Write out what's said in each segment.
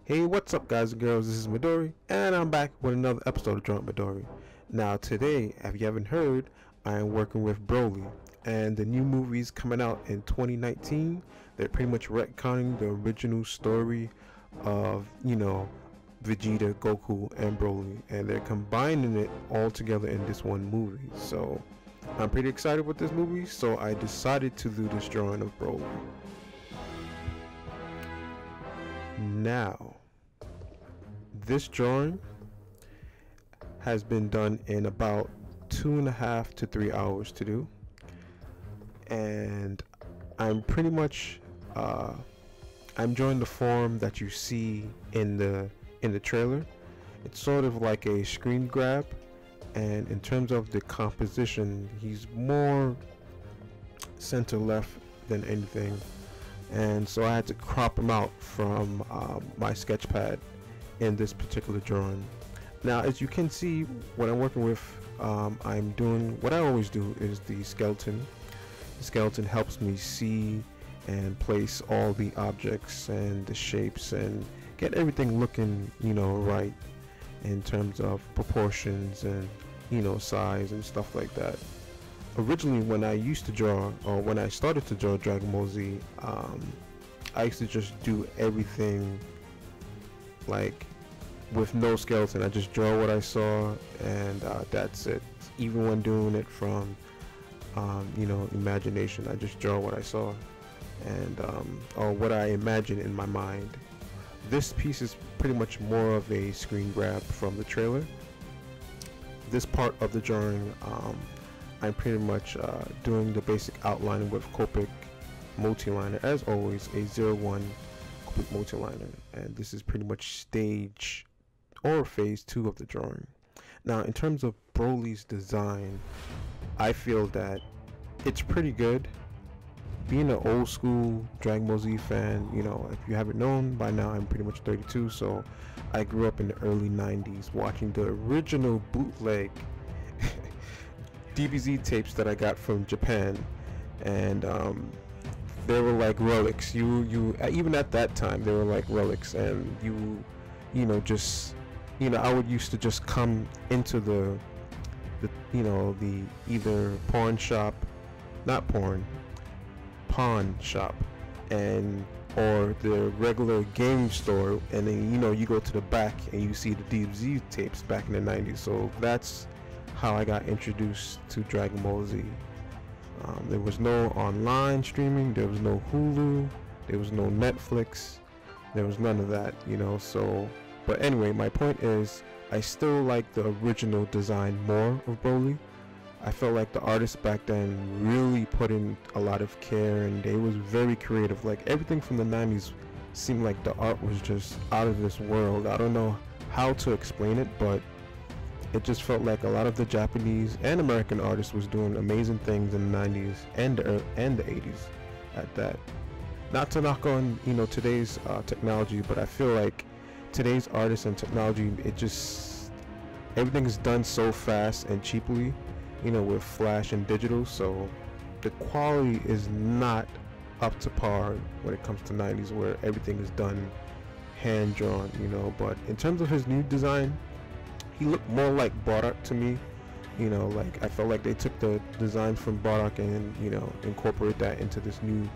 Hey, what's up guys and girls, this is Midori, and I'm back with another episode of Drunk Midori. Now today, if you haven't heard, I am working with Broly, and the new movies coming out in 2019, they're pretty much retconning the original story of, Vegeta, Goku, and Broly, and they're combining it all together in this one movie. So, I'm pretty excited with this movie, so I decided to do this drawing of Broly. Now, this drawing has been done in about 2.5 to 3 hours to do, and I'm pretty much I'm drawing the form that you see in the trailer. It's sort of like a screen grab, and in terms of the composition, he's more center left than anything, and so I had to crop him out from my sketch pad in this particular drawing. Now, as you can see, what I'm working with, I'm doing what I always do is the skeleton. The skeleton helps me see and place all the objects and the shapes and get everything looking, right in terms of proportions and, size and stuff like that. Originally, when I used to draw, or when I started to draw Dragon Ball Z, I used to just do everything like with no skeleton. I just draw what I saw, and that's it. Even when doing it from imagination, I just draw what I saw and or what I imagine in my mind. This piece is pretty much more of a screen grab from the trailer. This part of the drawing, I'm pretty much doing the basic outline with copic multiliner, as always, a 01 copic multiliner, and this is pretty much stage or phase 2 of the drawing. Now, in terms of Broly's design, I feel that it's pretty good. Being an old school Dragon Ball Z fan, if you haven't known by now, I'm pretty much 32, so I grew up in the early 90s watching the original bootleg DBZ tapes that I got from Japan, and they were like relics. You even at that time, they were like relics, and I would used to just come into the either pawn shop, not porn, pawn shop, and or the regular game store, and then you go to the back and you see the DBZ tapes back in the 90s. So that's how I got introduced to Dragon Ball Z. There was no online streaming, there was no Hulu, there was no Netflix, there was none of that, so. But anyway, my point is, I still like the original design more of Broly. I felt like the artists back then really put in a lot of care, and they was very creative. Like, everything from the 90s seemed like the art was just out of this world. I don't know how to explain it, but it just felt like a lot of the Japanese and American artists was doing amazing things in the 90s and the 80s at that. Not to knock on today's technology, but I feel like today's artists and technology, everything is done so fast and cheaply, with flash and digital, so the quality is not up to par when it comes to 90s, where everything is done hand drawn, but in terms of his new design, he looked more like Bardock to me. Like, I felt like they took the design from Bardock and incorporate that into this new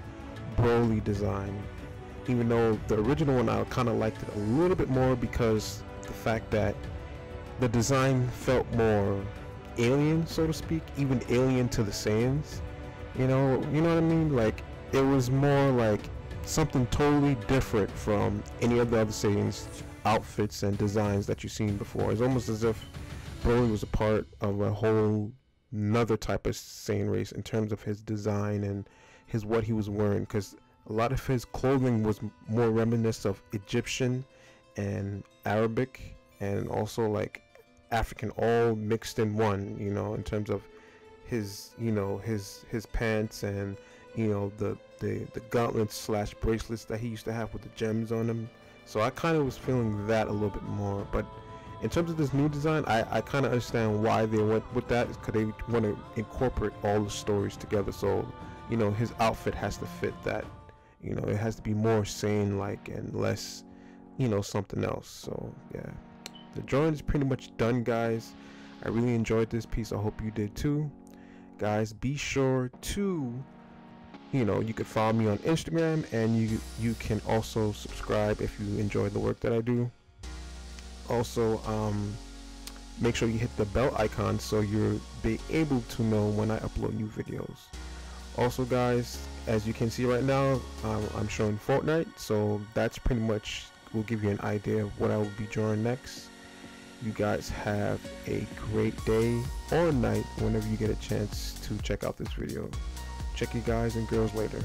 Broly design, even though the original one, I kind of liked it a little bit more because the fact that the design felt more alien, so to speak, even alien to the Saiyans. You know what I mean? Like, it was more like something totally different from any of the other Saiyans outfits and designs that you've seen before. It's almost as if Broly was a part of a whole another type of Saiyan race in terms of his design and what he was wearing, because a lot of his clothing was more reminiscent of Egyptian and Arabic and also like African, all mixed in one, in terms of his his pants and the gauntlets slash bracelets that he used to have with the gems on them. So I kind of was feeling that a little bit more. But in terms of this new design, I kind of understand why they went with that, because they want to incorporate all the stories together. So his outfit has to fit that. It has to be more sane like and less something else. So yeah, the drawing is pretty much done, guys. I really enjoyed this piece. I hope you did too, guys. Be sure to you could follow me on Instagram, and you can also subscribe if you enjoy the work that I do. Also, make sure you hit the bell icon so you'll be able to know when I upload new videos. Also, guys, as you can see right now, I'm showing Fortnite, so that's pretty much will give you an idea of what I will be drawing next. You guys have a great day or night whenever you get a chance to check out this video. Check you guys and girls later.